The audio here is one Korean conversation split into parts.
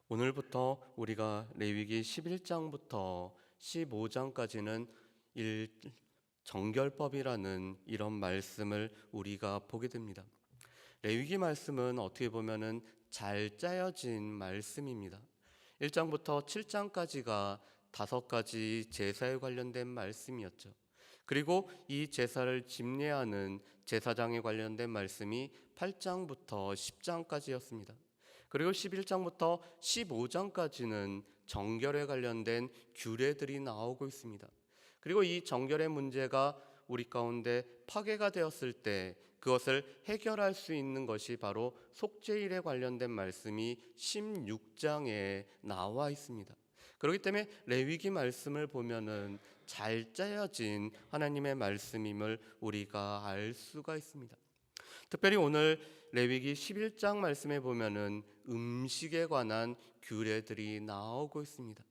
오늘부터 우리가 레위기 11장부터 15장까지는 정결법이라는 이런 말씀을 우리가 보게 됩니다. 레위기 말씀은 어떻게 보면은 잘 짜여진 말씀입니다. 1장부터 7장까지가 5가지 제사에 관련된 말씀이었죠. 그리고 이 제사를 집례하는 제사장에 관련된 말씀이 8장부터 10장까지였습니다. 그리고 11장부터 15장까지는 정결에 관련된 규례들이 나오고 있습니다. 그리고 이 정결의 문제가 우리 가운데 파괴가 되었을 때 그것을 해결할 수 있는 것이 바로 속죄일에 관련된 말씀이 16장에 나와 있습니다. 그렇기 때문에 레위기 말씀을 보면은 잘 짜여진 하나님의 말씀임을 우리가 알 수가 있습니다. 특별히 오늘 레위기 11장 말씀에 보면은 음식에 관한 규례들이 나오고 있습니다.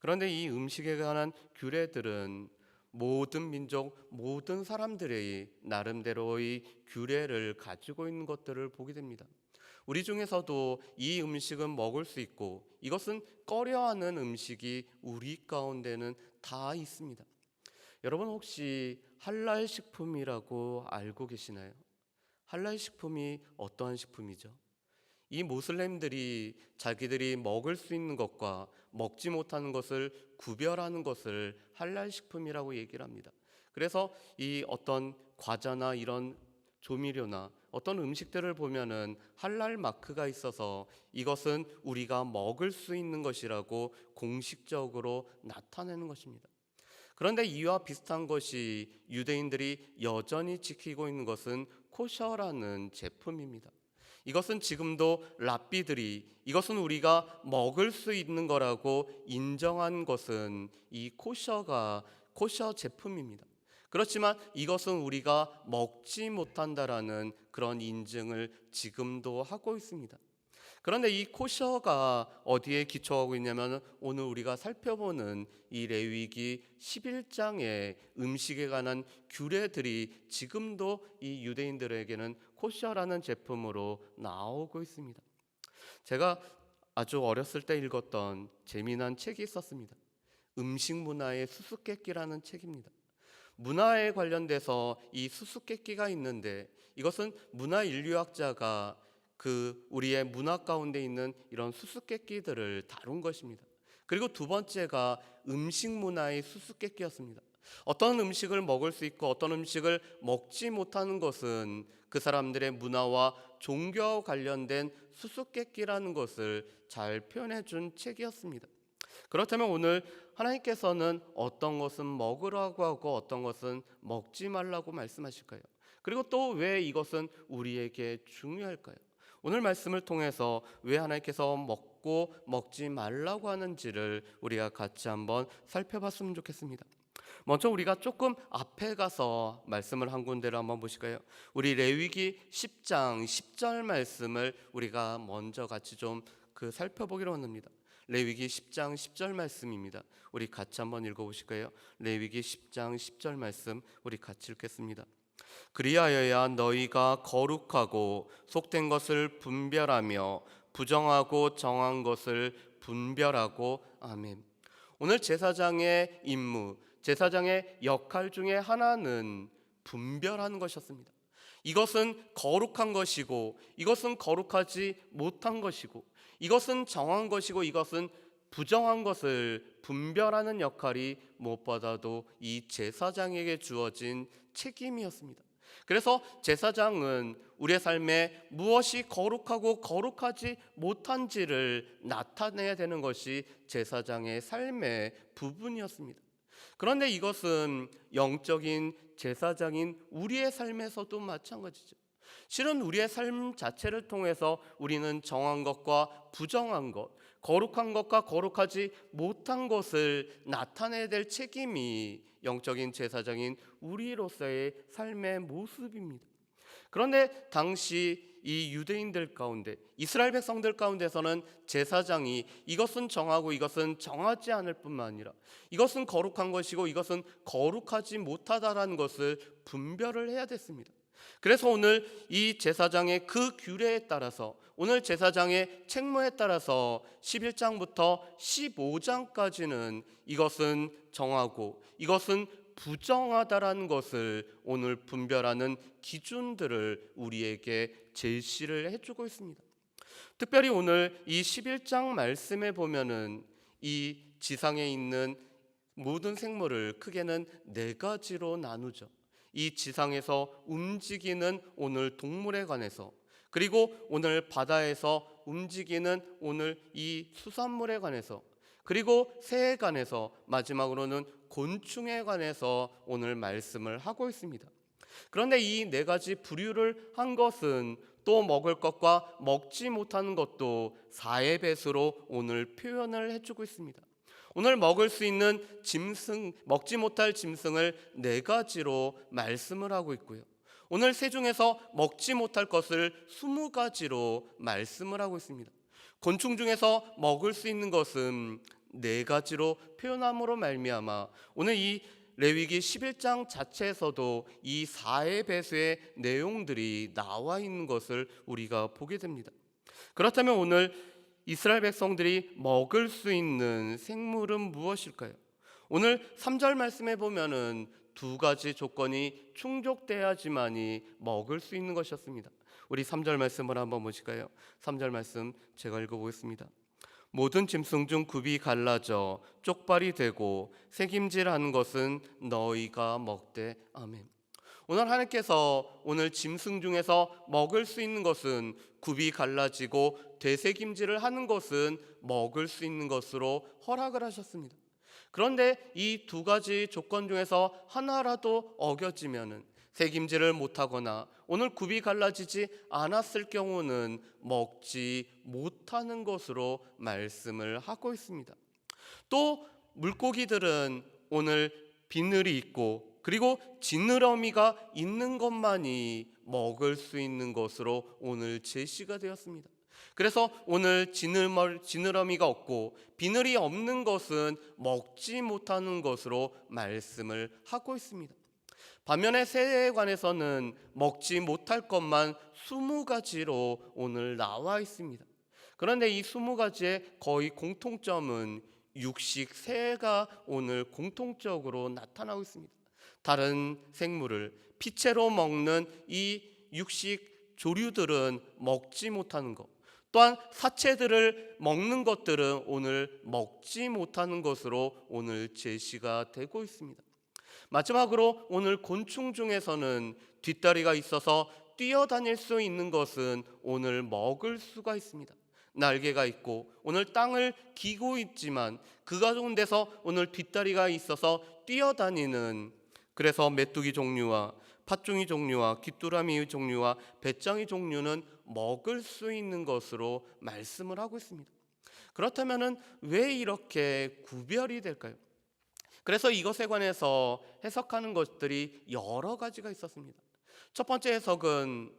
그런데 이 음식에 관한 규례들은 모든 민족, 모든 사람들의 나름대로의 규례를 가지고 있는 것들을 보게 됩니다. 우리 중에서도 이 음식은 먹을 수 있고 이것은 꺼려하는 음식이 우리 가운데는 다 있습니다. 여러분 혹시 할랄 식품이라고 알고 계시나요? 할랄 식품이 어떠한 식품이죠? 이 모슬렘들이 자기들이 먹을 수 있는 것과 먹지 못하는 것을 구별하는 것을 할랄 식품이라고 얘기를 합니다. 그래서 이 어떤 과자나 이런 조미료나 어떤 음식들을 보면은 할랄 마크가 있어서 이것은 우리가 먹을 수 있는 것이라고 공식적으로 나타내는 것입니다. 그런데 이와 비슷한 것이 유대인들이 여전히 지키고 있는 것은 코셔라는 제품입니다. 이것은 지금도 랍비들이 이것은 우리가 먹을 수 있는 거라고 인정한 것은 이 코셔 제품입니다. 그렇지만 이것은 우리가 먹지 못한다라는 그런 인증을 지금도 하고 있습니다. 그런데 이 코셔가 어디에 기초하고 있냐면 오늘 우리가 살펴보는 이 레위기 11장의 음식에 관한 규례들이 지금도 이 유대인들에게는 코셔라는 제품으로 나오고 있습니다. 제가 아주 어렸을 때 읽었던 재미난 책이 있었습니다. 음식 문화의 수수께끼라는 책입니다. 문화에 관련돼서 이 수수께끼가 있는데 이것은 문화 인류학자가 우리의 문화 가운데 있는 이런 수수께끼들을 다룬 것입니다. 그리고 두 번째가 음식 문화의 수수께끼였습니다. 어떤 음식을 먹을 수 있고 어떤 음식을 먹지 못하는 것은 그 사람들의 문화와 종교와 관련된 수수께끼라는 것을 잘 표현해 준 책이었습니다. 그렇다면 오늘 하나님께서는 어떤 것은 먹으라고 하고 어떤 것은 먹지 말라고 말씀하실까요? 그리고 또 왜 이것은 우리에게 중요할까요? 오늘 말씀을 통해서 왜 하나님께서 먹고 먹지 말라고 하는지를 우리가 같이 한번 살펴봤으면 좋겠습니다. 먼저 우리가 조금 앞에 가서 말씀을 한 군데로 한번 보실까요? 우리 레위기 10장 10절 말씀을 우리가 먼저 같이 좀 살펴보기로 합니다. 레위기 10장 10절 말씀입니다. 우리 같이 한번 읽어보실까요? 레위기 10장 10절 말씀 우리 같이 읽겠습니다. 그리하여야 너희가 거룩하고 속된 것을 분별하며 부정하고 정한 것을 분별하고. 아멘. 오늘 제사장의 임무, 제사장의 역할 중에 하나는 분별하는 것이었습니다. 이것은 거룩한 것이고 이것은 거룩하지 못한 것이고 이것은 정한 것이고 이것은 부정한 것을 분별하는 역할이 무엇보다도 이 제사장에게 주어진 책임이었습니다. 그래서 제사장은 우리의 삶에 무엇이 거룩하고 거룩하지 못한지를 나타내야 되는 것이 제사장의 삶의 부분이었습니다. 그런데 이것은 영적인 제사장인 우리의 삶에서도 마찬가지죠. 실은 우리의 삶 자체를 통해서 우리는 정한 것과 부정한 것, 거룩한 것과 거룩하지 못한 것을 나타내야 될 책임이 영적인 제사장인 우리로서의 삶의 모습입니다. 그런데 당시 이 유대인들 가운데, 이스라엘 백성들 가운데서는 제사장이 이것은 정하고 이것은 정하지 않을 뿐만 아니라 이것은 거룩한 것이고 이것은 거룩하지 못하다라는 것을 분별을 해야 됐습니다. 그래서 오늘 이 제사장의 그 규례에 따라서, 오늘 제사장의 책무에 따라서 11장부터 15장까지는 이것은 정하고 이것은 부정하다라는 것을 오늘 분별하는 기준들을 우리에게 제시를 해주고 있습니다. 특별히 오늘 이 11장 말씀에 보면은 이 지상에 있는 모든 생물을 크게는 네 가지로 나누죠. 이 지상에서 움직이는 오늘 동물에 관해서, 그리고 오늘 바다에서 움직이는 오늘 이 수산물에 관해서, 그리고 새에 관해서, 마지막으로는 곤충에 관해서 오늘 말씀을 하고 있습니다. 그런데 이 네 가지 부류를 한 것은 또 먹을 것과 먹지 못하는 것도 4의 배수로 오늘 표현을 해주고 있습니다. 오늘 먹을 수 있는 짐승, 먹지 못할 짐승을 네 가지로 말씀을 하고 있고요. 오늘 새 중에서 먹지 못할 것을 20가지로 말씀을 하고 있습니다. 곤충 중에서 먹을 수 있는 것은 네 가지로 표현함으로 말미암아 오늘 이 레위기 11장 자체에서도 이 4의 배수의 내용들이 나와 있는 것을 우리가 보게 됩니다. 그렇다면 오늘 이스라엘 백성들이 먹을 수 있는 생물은 무엇일까요? 오늘 3절 말씀에 보면은 두 가지 조건이 충족돼야지만이 먹을 수 있는 것이었습니다. 우리 3절 말씀을 한번 보실까요? 3절 말씀 제가 읽어보겠습니다. 모든 짐승 중 굽이 갈라져 쪽발이 되고 새김질하는 것은 너희가 먹되. 아멘. 오늘 하나님께서 오늘 짐승 중에서 먹을 수 있는 것은 굽이 갈라지고 되새김질을 하는 것은 먹을 수 있는 것으로 허락을 하셨습니다. 그런데 이 두 가지 조건 중에서 하나라도 어겨지면은, 새김질을 못하거나 오늘 굽이 갈라지지 않았을 경우는 먹지 못하는 것으로 말씀을 하고 있습니다. 또 물고기들은 오늘 비늘이 있고 그리고 지느러미가 있는 것만이 먹을 수 있는 것으로 오늘 제시가 되었습니다. 그래서 오늘 지느러미가 없고 비늘이 없는 것은 먹지 못하는 것으로 말씀을 하고 있습니다. 반면에 새에 관해서는 먹지 못할 것만 20가지로 오늘 나와 있습니다. 그런데 이 20가지의 거의 공통점은 육식 새가 오늘 공통적으로 나타나고 있습니다. 다른 생물을 피채로 먹는 이 육식 조류들은 먹지 못하는 것, 또한 사체들을 먹는 것들은 오늘 먹지 못하는 것으로 오늘 제시가 되고 있습니다. 마지막으로 오늘 곤충 중에서는 뒷다리가 있어서 뛰어다닐 수 있는 것은 오늘 먹을 수가 있습니다. 날개가 있고 오늘 땅을 기고 있지만 그 가운데서 오늘 뒷다리가 있어서 뛰어다니는, 그래서 메뚜기 종류와 팥종이 종류와 귀뚜라미 종류와 배짱이 종류는 먹을 수 있는 것으로 말씀을 하고 있습니다. 그렇다면 왜 이렇게 구별이 될까요? 그래서 이것에 관해서 해석하는 것들이 여러 가지가 있었습니다. 첫 번째 해석은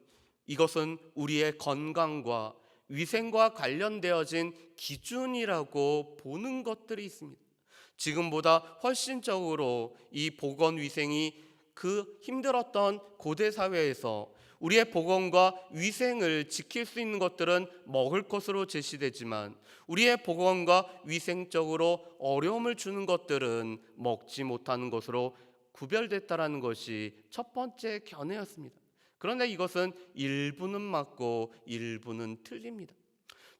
이것은 우리의 건강과 위생과 관련되어진 기준이라고 보는 것들이 있습니다. 지금보다 훨씬적으로 이 보건 위생이 그 힘들었던 고대 사회에서 우리의 보건과 위생을 지킬 수 있는 것들은 먹을 것으로 제시되지만 우리의 보건과 위생적으로 어려움을 주는 것들은 먹지 못하는 것으로 구별됐다라는 것이 첫 번째 견해였습니다. 그런데 이것은 일부는 맞고 일부는 틀립니다.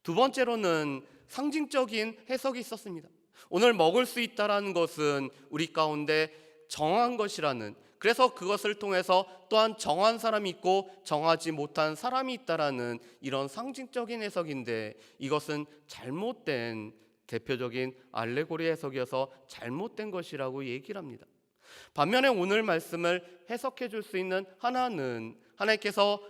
두 번째로는 상징적인 해석이 있었습니다. 오늘 먹을 수 있다라는 것은 우리 가운데 정한 것이라는, 그래서 그것을 통해서 또한 정한 사람이 있고 정하지 못한 사람이 있다라는 이런 상징적인 해석인데, 이것은 잘못된 대표적인 알레고리 해석이어서 잘못된 것이라고 얘기를 합니다. 반면에 오늘 말씀을 해석해 줄 수 있는 하나는 하나님께서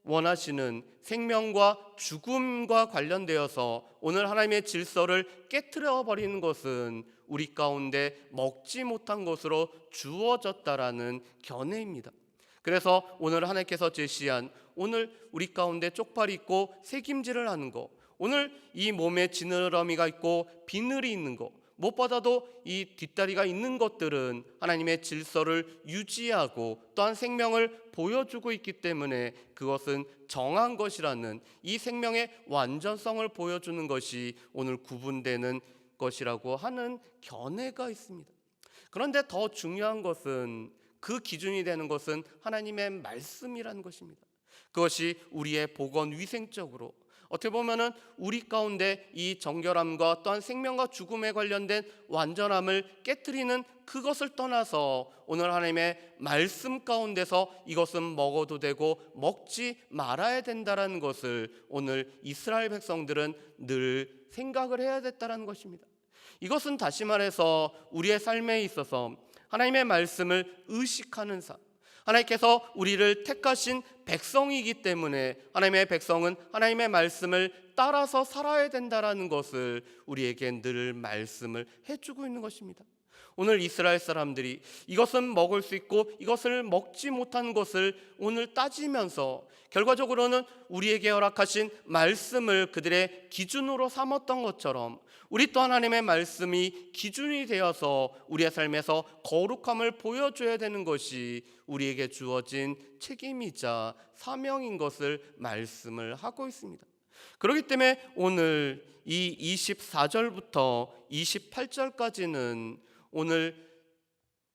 원하시는 생명과 죽음과 관련되어서 오늘 하나님의 질서를 깨트려 버리는 것은 우리 가운데 먹지 못한 것으로 주어졌다라는 견해입니다. 그래서 오늘 하나님께서 제시한 오늘 우리 가운데 쪽발이 있고 새김질을 하는 것, 오늘 이 몸에 지느러미가 있고 비늘이 있는 것, 무엇보다도 이 뒷다리가 있는 것들은 하나님의 질서를 유지하고 또한 생명을 보여주고 있기 때문에 그것은 정한 것이라는 이 생명의 완전성을 보여주는 것이 오늘 구분되는 것이라고 하는 견해가 있습니다. 그런데 더 중요한 것은 그 기준이 되는 것은 하나님의 말씀이라는 것입니다. 그것이 우리의 보건위생적으로 어떻게 보면은 우리 가운데 이 정결함과 또한 생명과 죽음에 관련된 완전함을 깨트리는 그것을 떠나서 오늘 하나님의 말씀 가운데서 이것은 먹어도 되고 먹지 말아야 된다라는 것을 오늘 이스라엘 백성들은 늘 생각을 해야 됐다라는 것입니다. 이것은 다시 말해서 우리의 삶에 있어서 하나님의 말씀을 의식하는 삶, 하나님께서 우리를 택하신 백성이기 때문에 하나님의 백성은 하나님의 말씀을 따라서 살아야 된다라는 것을 우리에게 늘 말씀을 해주고 있는 것입니다. 오늘 이스라엘 사람들이 이것은 먹을 수 있고 이것을 먹지 못한 것을 오늘 따지면서 결과적으로는 우리에게 허락하신 말씀을 그들의 기준으로 삼았던 것처럼 우리 또한 하나님의 말씀이 기준이 되어서 우리의 삶에서 거룩함을 보여줘야 되는 것이 우리에게 주어진 책임이자 사명인 것을 말씀을 하고 있습니다. 그렇기 때문에 오늘 이 24절부터 28절까지는 오늘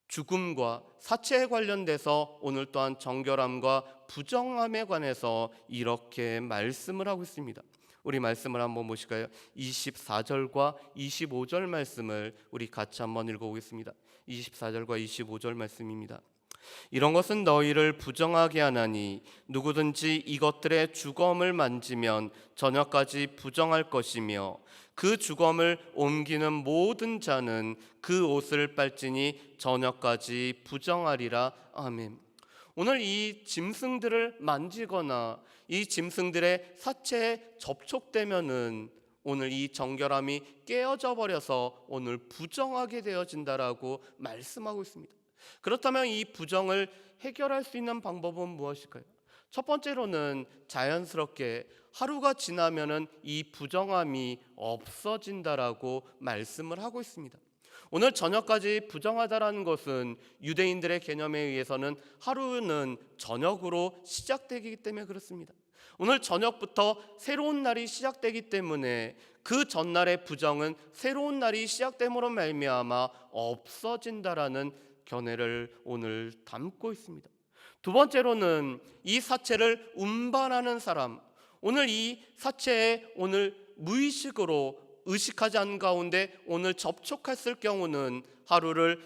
죽음과 사체에 관련돼서 오늘 또한 정결함과 부정함에 관해서 이렇게 말씀을 하고 있습니다. 우리 말씀을 한번 보실까요? 24절과 25절 말씀을 우리 같이 한번 읽어보겠습니다. 24절과 25절 말씀입니다. 이런 것은 너희를 부정하게 하나니 누구든지 이것들의 주검을 만지면 저녁까지 부정할 것이며 그 주검을 옮기는 모든 자는 그 옷을 빨지니 저녁까지 부정하리라. 아멘. 오늘 이 짐승들을 만지거나 이 짐승들의 사체에 접촉되면은 오늘 이 정결함이 깨어져 버려서 오늘 부정하게 되어진다라고 말씀하고 있습니다. 그렇다면 이 부정을 해결할 수 있는 방법은 무엇일까요? 첫 번째로는 자연스럽게 하루가 지나면은 이 부정함이 없어진다라고 말씀을 하고 있습니다. 오늘 저녁까지 부정하다라는 것은 유대인들의 개념에 의해서는 하루는 저녁으로 시작되기 때문에 그렇습니다. 오늘 저녁부터 새로운 날이 시작되기 때문에 그 전날의 부정은 새로운 날이 시작됨으로 말미암아 없어진다라는 견해를 오늘 담고 있습니다. 두 번째로는 이 사체를 운반하는 사람, 오늘 이 사체에 오늘 무의식으로 의식하지 않은 가운데 오늘 접촉했을 경우는 하루를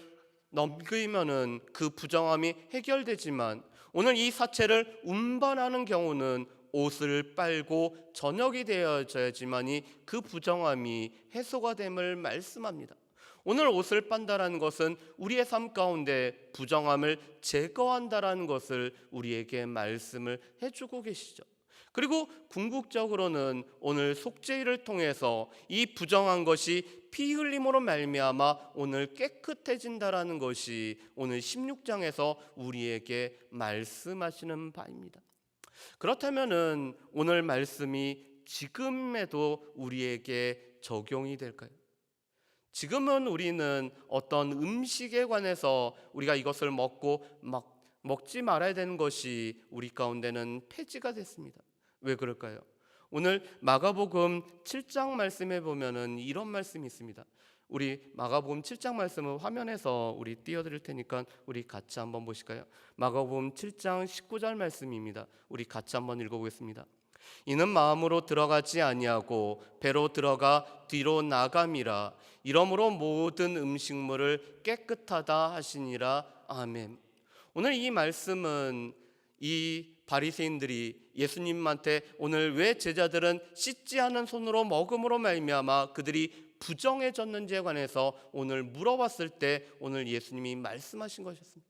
넘기면은 그 부정함이 해결되지만 오늘 이 사체를 운반하는 경우는 옷을 빨고 저녁이 되어져야지만이 그 부정함이 해소가 됨을 말씀합니다. 오늘 옷을 빤다라는 것은 우리의 삶 가운데 부정함을 제거한다라는 것을 우리에게 말씀을 해주고 계시죠. 그리고 궁극적으로는 오늘 속죄일을 통해서 이 부정한 것이 피 흘림으로 말미암아 오늘 깨끗해진다라는 것이 오늘 16장에서 우리에게 말씀하시는 바입니다. 그렇다면은 오늘 말씀이 지금에도 우리에게 적용이 될까요? 지금은 우리는 어떤 음식에 관해서 우리가 이것을 먹지 말아야 되는 것이 우리 가운데는 폐지가 됐습니다. 왜 그럴까요? 오늘 마가복음 7장 말씀에 보면은 이런 말씀이 있습니다. 우리 마가복음 7장 말씀을 화면에서 우리 띄워드릴 테니까 우리 같이 한번 보실까요? 마가복음 7장 19절 말씀입니다. 우리 같이 한번 읽어보겠습니다. 이는 마음으로 들어가지 아니하고 배로 들어가 뒤로 나감이라. 이러므로 모든 음식물을 깨끗하다 하시니라. 아멘. 오늘 이 말씀은 이 바리새인들이 예수님한테 오늘 왜 제자들은 씻지 않은 손으로 먹음으로 말미암아 그들이 부정해졌는지에 관해서 오늘 물어봤을 때 오늘 예수님이 말씀하신 것이었습니다.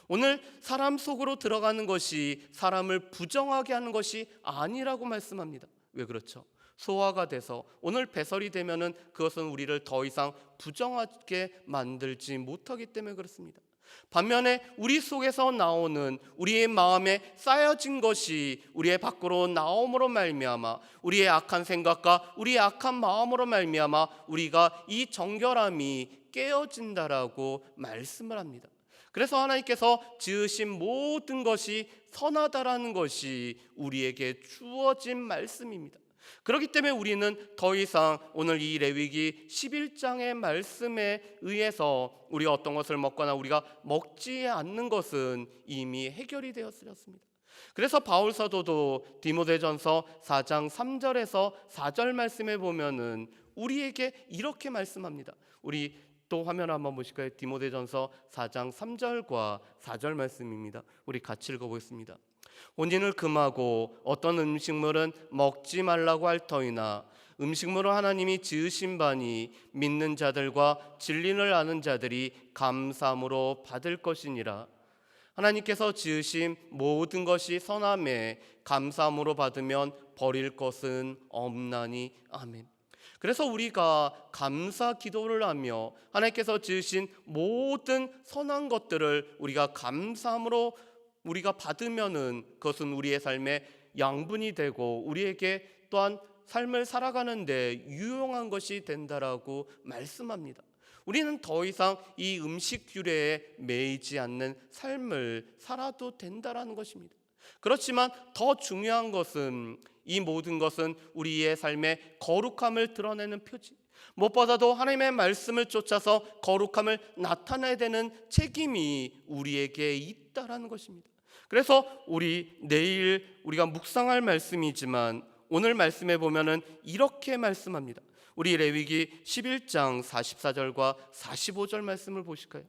오늘 사람 속으로 들어가는 것이 사람을 부정하게 하는 것이 아니라고 말씀합니다. 왜 그렇죠? 소화가 돼서 오늘 배설이 되면은 그것은 우리를 더 이상 부정하게 만들지 못하기 때문에 그렇습니다. 반면에 우리 속에서 나오는 우리의 마음에 쌓여진 것이 우리의 밖으로 나옴으로 말미암아 우리의 악한 생각과 우리의 악한 마음으로 말미암아 우리가 이 정결함이 깨어진다라고 말씀을 합니다. 그래서 하나님께서 지으신 모든 것이 선하다라는 것이 우리에게 주어진 말씀입니다. 그렇기 때문에 우리는 더 이상 오늘 이 레위기 11장의 말씀에 의해서 우리가 어떤 것을 먹거나 우리가 먹지 않는 것은 이미 해결이 되었습니다. 그래서 바울 사도도 디모데전서 4장 3절에서 4절 말씀에 보면은 우리에게 이렇게 말씀합니다. 우리 또 화면 한번 보실까요? 디모데전서 4장 3절과 4절 말씀입니다. 우리 같이 읽어보겠습니다. 혼인을 금하고 어떤 음식물은 먹지 말라고 할 터이나 음식물은 하나님이 지으신 바니 믿는 자들과 진리를 아는 자들이 감사함으로 받을 것이니라. 하나님께서 지으신 모든 것이 선함에 감사함으로 받으면 버릴 것은 없나니. 아멘. 그래서 우리가 감사 기도를 하며 하나님께서 지으신 모든 선한 것들을 우리가 감사함으로 우리가 받으면은 그것은 우리의 삶의 양분이 되고 우리에게 또한 삶을 살아가는데 유용한 것이 된다라고 말씀합니다. 우리는 더 이상 이 음식 규례에 매이지 않는 삶을 살아도 된다라는 것입니다. 그렇지만 더 중요한 것은 이 모든 것은 우리의 삶의 거룩함을 드러내는 표지, 무엇보다도 하나님의 말씀을 쫓아서 거룩함을 나타내야 되는 책임이 우리에게 있다라는 것입니다. 그래서 우리 내일 우리가 묵상할 말씀이지만 오늘 말씀에 보면은 이렇게 말씀합니다. 우리 레위기 11장 44절과 45절 말씀을 보실까요?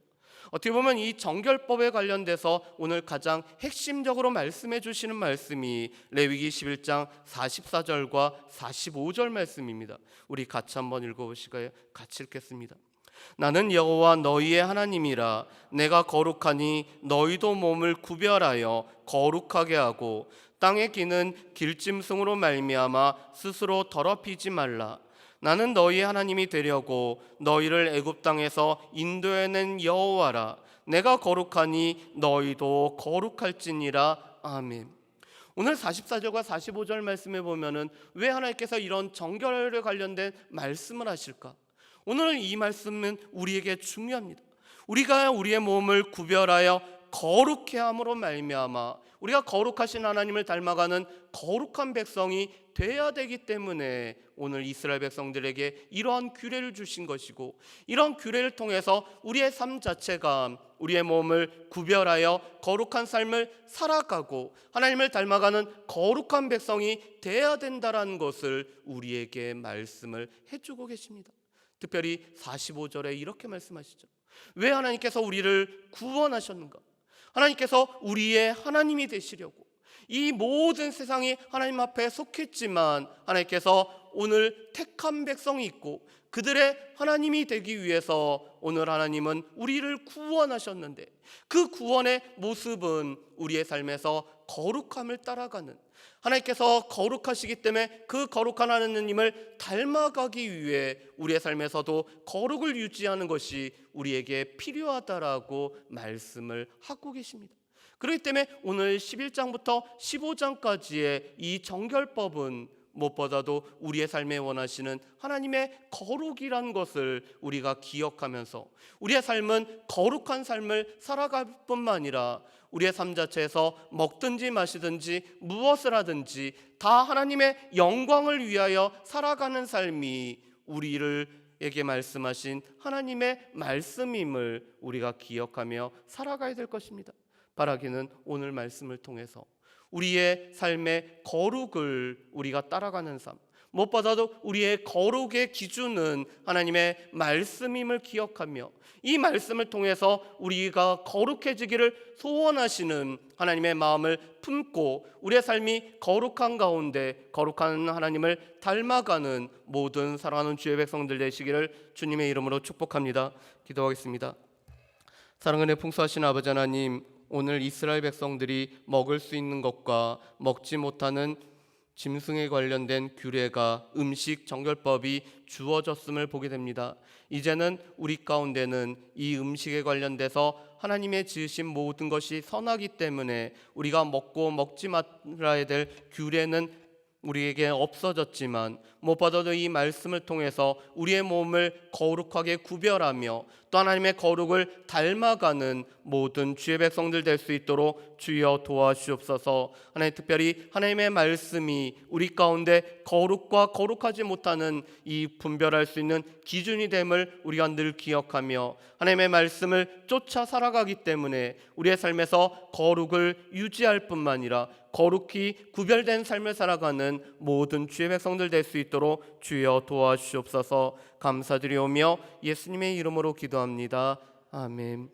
어떻게 보면 이 정결법에 관련돼서 오늘 가장 핵심적으로 말씀해 주시는 말씀이 레위기 11장 44절과 45절 말씀입니다. 우리 같이 한번 읽어보실까요? 같이 읽겠습니다. 나는 여호와 너희의 하나님이라. 내가 거룩하니 너희도 몸을 구별하여 거룩하게 하고 땅에 기는 길짐승으로 말미암아 스스로 더럽히지 말라. 나는 너희의 하나님이 되려고 너희를 애굽 땅에서 인도해낸 여호와라. 내가 거룩하니 너희도 거룩할지니라. 아멘. 오늘 44절과 45절 말씀에 보면은 왜 하나님께서 이런 정결에 관련된 말씀을 하실까? 오늘 이 말씀은 우리에게 중요합니다. 우리가 우리의 몸을 구별하여 거룩해 함으로 말미암아 우리가 거룩하신 하나님을 닮아가는 거룩한 백성이 돼야 되기 때문에 오늘 이스라엘 백성들에게 이러한 규례를 주신 것이고, 이런 규례를 통해서 우리의 삶 자체가 우리의 몸을 구별하여 거룩한 삶을 살아가고 하나님을 닮아가는 거룩한 백성이 돼야 된다는 것을 우리에게 말씀을 해주고 계십니다. 특별히 45절에 이렇게 말씀하시죠. 왜 하나님께서 우리를 구원하셨는가? 하나님께서 우리의 하나님이 되시려고. 이 모든 세상이 하나님 앞에 속했지만 하나님께서 오늘 택한 백성이 있고 그들의 하나님이 되기 위해서 오늘 하나님은 우리를 구원하셨는데, 그 구원의 모습은 우리의 삶에서 거룩함을 따라가는, 하나님께서 거룩하시기 때문에 그 거룩한 하나님을 닮아가기 위해 우리의 삶에서도 거룩을 유지하는 것이 우리에게 필요하다라고 말씀을 하고 계십니다. 그렇기 때문에 오늘 11장부터 15장까지의 이 정결법은 무엇보다도 우리의 삶에 원하시는 하나님의 거룩이라는 것을 우리가 기억하면서 우리의 삶은 거룩한 삶을 살아갈 뿐만 아니라 우리의 삶 자체에서 먹든지 마시든지 무엇을 하든지 다 하나님의 영광을 위하여 살아가는 삶이 우리에게 말씀하신 하나님의 말씀임을 우리가 기억하며 살아가야 될 것입니다. 바라기는 오늘 말씀을 통해서 우리의 삶의 거룩을 우리가 따라가는 삶, 무엇보다도 우리의 거룩의 기준은 하나님의 말씀임을 기억하며 이 말씀을 통해서 우리가 거룩해지기를 소원하시는 하나님의 마음을 품고 우리의 삶이 거룩한 가운데 거룩한 하나님을 닮아가는 모든 사랑하는 주의 백성들 되시기를 주님의 이름으로 축복합니다. 기도하겠습니다. 사랑은혜 풍성하신 아버지 하나님, 오늘 이스라엘 백성들이 먹을 수 있는 것과 먹지 못하는 짐승에 관련된 규례가 음식 정결법이 주어졌음을 보게 됩니다. 이제는 우리 가운데는 이 음식에 관련돼서 하나님의 지으신 모든 것이 선하기 때문에 우리가 먹고 먹지 말아야 될 규례는 우리에게 없어졌지만, 무엇보다도 이 말씀을 통해서 우리의 몸을 거룩하게 구별하며 또 하나님의 거룩을 닮아가는 모든 주의 백성들 될 수 있도록 주여 도와주옵소서. 하나님, 특별히 하나님의 말씀이 우리 가운데 거룩과 거룩하지 못하는 이 분별할 수 있는 기준이 됨을 우리가 늘 기억하며 하나님의 말씀을 쫓아 살아가기 때문에 우리의 삶에서 거룩을 유지할 뿐만 아니라 거룩히 구별된 삶을 살아가는 모든 주의 백성들 될 수 있도록 주여 도와주시옵소서. 감사드리오며 예수님의 이름으로 기도합니다. 아멘.